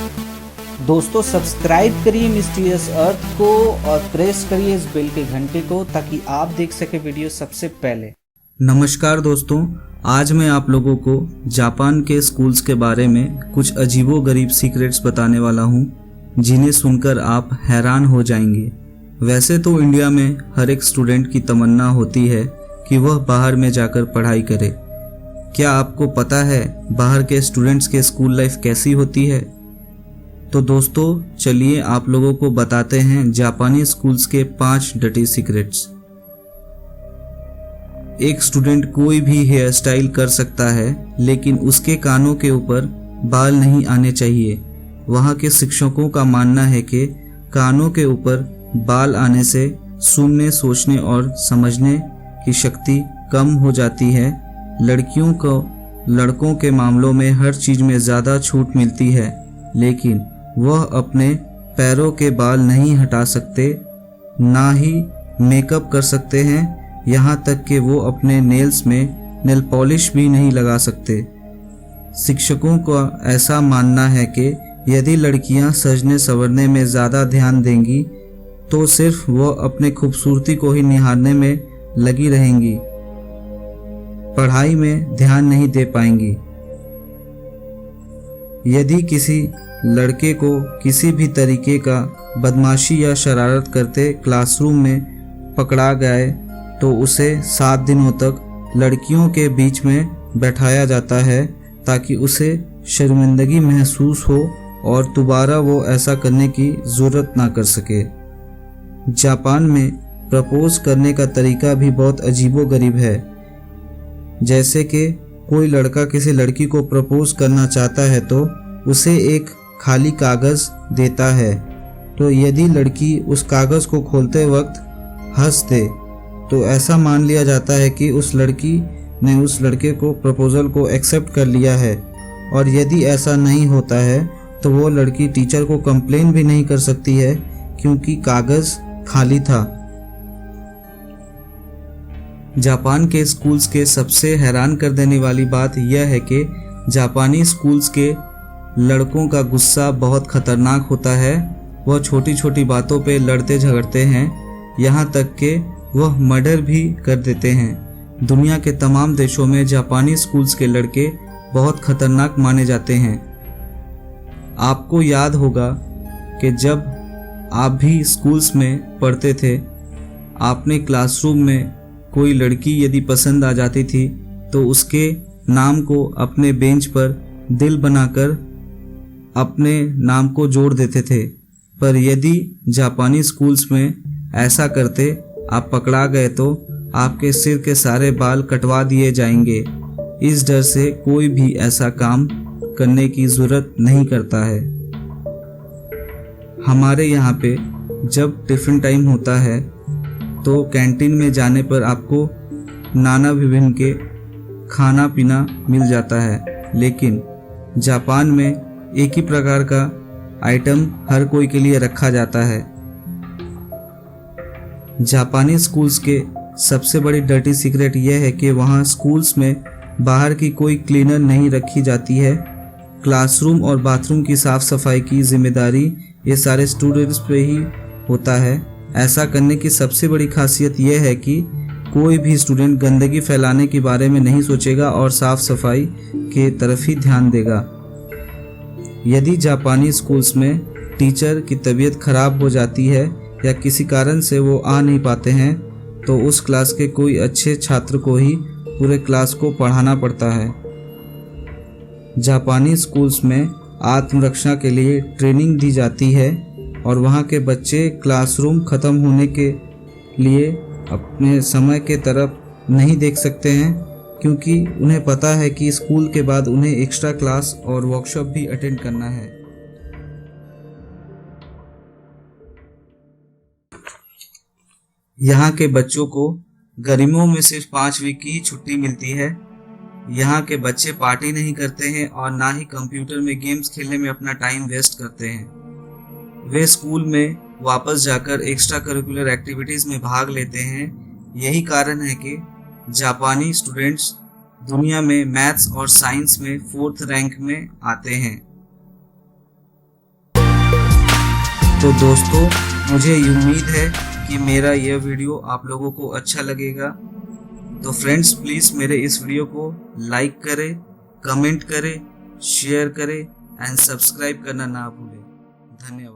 दोस्तों सब्सक्राइब करिए मिस्टीरियस अर्थ को और प्रेस करिए इस बेल के घंटे को ताकि आप देख सके वीडियो सबसे पहले। नमस्कार दोस्तों, आज मैं आप लोगों को जापान के स्कूल्स के बारे में कुछ अजीबोगरीब सीक्रेट्स बताने वाला हूं, जिन्हें सुनकर आप हैरान हो जाएंगे। वैसे तो इंडिया में हर एक स्टूडेंट की तमन्ना होती है कि वह बाहर में जाकर पढ़ाई करे। क्या आपको पता है बाहर के स्टूडेंट्स के स्कूल लाइफ कैसी होती है? तो दोस्तों चलिए आप लोगों को बताते हैं जापानी स्कूल्स के 5 डर्टी सीक्रेट्स। एक स्टूडेंट कोई भी हेयर स्टाइल कर सकता है, लेकिन उसके कानों के ऊपर बाल नहीं आने चाहिए। वहाँ के शिक्षकों का मानना है कि कानों के ऊपर बाल आने से सुनने, सोचने और समझने की शक्ति कम हो जाती है। लड़कियों को लड़कों के मामलों में हर चीज में ज़्यादा छूट मिलती है, लेकिन वह अपने पैरों के बाल नहीं हटा सकते, ना ही मेकअप कर सकते हैं, यहाँ तक कि वो अपने नेल्स में नेल पॉलिश भी नहीं लगा सकते। शिक्षकों का ऐसा मानना है कि यदि लड़कियाँ सजने संवरने में ज़्यादा ध्यान देंगी तो सिर्फ वह अपने खूबसूरती को ही निहारने में लगी रहेंगी, पढ़ाई में ध्यान नहीं दे पाएंगी। यदि किसी लड़के को किसी भी तरीके का बदमाशी या शरारत करते क्लासरूम में पकड़ा गया तो उसे 7 दिनों तक लड़कियों के बीच में बैठाया जाता है, ताकि उसे शर्मिंदगी महसूस हो और दोबारा वो ऐसा करने की ज़रूरत ना कर सके। जापान में प्रपोज करने का तरीका भी बहुत अजीबोगरीब है। जैसे कि कोई लड़का किसी लड़की को प्रपोज करना चाहता है तो उसे एक खाली कागज़ देता है, तो यदि लड़की उस कागज़ को खोलते वक्त हंस दे तो ऐसा मान लिया जाता है कि उस लड़की ने उस लड़के को प्रपोजल को एक्सेप्ट कर लिया है। और यदि ऐसा नहीं होता है तो वो लड़की टीचर को कंप्लेन भी नहीं कर सकती है, क्योंकि कागज़ खाली था। जापान के स्कूल्स के सबसे हैरान कर देने वाली बात यह है कि जापानी स्कूल्स के लड़कों का गुस्सा बहुत खतरनाक होता है। वह छोटी छोटी बातों पे लड़ते झगड़ते हैं, यहाँ तक कि वह मर्डर भी कर देते हैं। दुनिया के तमाम देशों में जापानी स्कूल्स के लड़के बहुत खतरनाक माने जाते हैं। आपको याद होगा कि जब आप भी स्कूल्स में पढ़ते थे, आपने क्लासरूम में कोई लड़की यदि पसंद आ जाती थी तो उसके नाम को अपने बेंच पर दिल बनाकर अपने नाम को जोड़ देते थे। पर यदि जापानी स्कूल्स में ऐसा करते, आप पकड़ा गए तो आपके सिर के सारे बाल कटवा दिए जाएंगे। इस डर से कोई भी ऐसा काम करने की ज़रूरत नहीं करता है। हमारे यहाँ पे जब टिफ़िन टाइम होता है तो कैंटीन में जाने पर आपको नाना विभिन्न के खाना पीना मिल जाता है, लेकिन जापान में एक ही प्रकार का आइटम हर कोई के लिए रखा जाता है। जापानी स्कूल्स के सबसे बड़ी डर्टी सीक्रेट यह है कि वहाँ स्कूल्स में बाहर की कोई क्लीनर नहीं रखी जाती है। क्लासरूम और बाथरूम की साफ सफाई की जिम्मेदारी ये सारे स्टूडेंट्स पे ही होता है। ऐसा करने की सबसे बड़ी खासियत यह है कि कोई भी स्टूडेंट गंदगी फैलाने के बारे में नहीं सोचेगा और साफ सफाई के तरफ ही ध्यान देगा। यदि जापानी स्कूल्स में टीचर की तबीयत खराब हो जाती है या किसी कारण से वो आ नहीं पाते हैं तो उस क्लास के कोई अच्छे छात्र को ही पूरे क्लास को पढ़ाना पड़ता है। जापानी स्कूल्स में आत्मरक्षा के लिए ट्रेनिंग दी जाती है और वहाँ के बच्चे क्लासरूम ख़त्म होने के लिए अपने समय के तरफ नहीं देख सकते हैं, क्योंकि उन्हें पता है कि स्कूल के बाद उन्हें एक्स्ट्रा क्लास और वर्कशॉप भी अटेंड करना है। यहाँ के बच्चों को गर्मियों में सिर्फ 5 वीक की छुट्टी मिलती है। यहाँ के बच्चे पार्टी नहीं करते हैं और ना ही कंप्यूटर में गेम्स खेलने में अपना टाइम वेस्ट करते हैं। वे स्कूल में वापस जाकर एक्स्ट्रा करिकुलर एक्टिविटीज़ में भाग लेते हैं। यही कारण है कि जापानी स्टूडेंट्स दुनिया में मैथ्स और साइंस में 4th रैंक में आते हैं। तो दोस्तों मुझे उम्मीद है कि मेरा यह वीडियो आप लोगों को अच्छा लगेगा। तो फ्रेंड्स प्लीज़ मेरे इस वीडियो को लाइक करें, कमेंट करें, शेयर करें एंड सब्सक्राइब करना ना भूलें। धन्यवाद।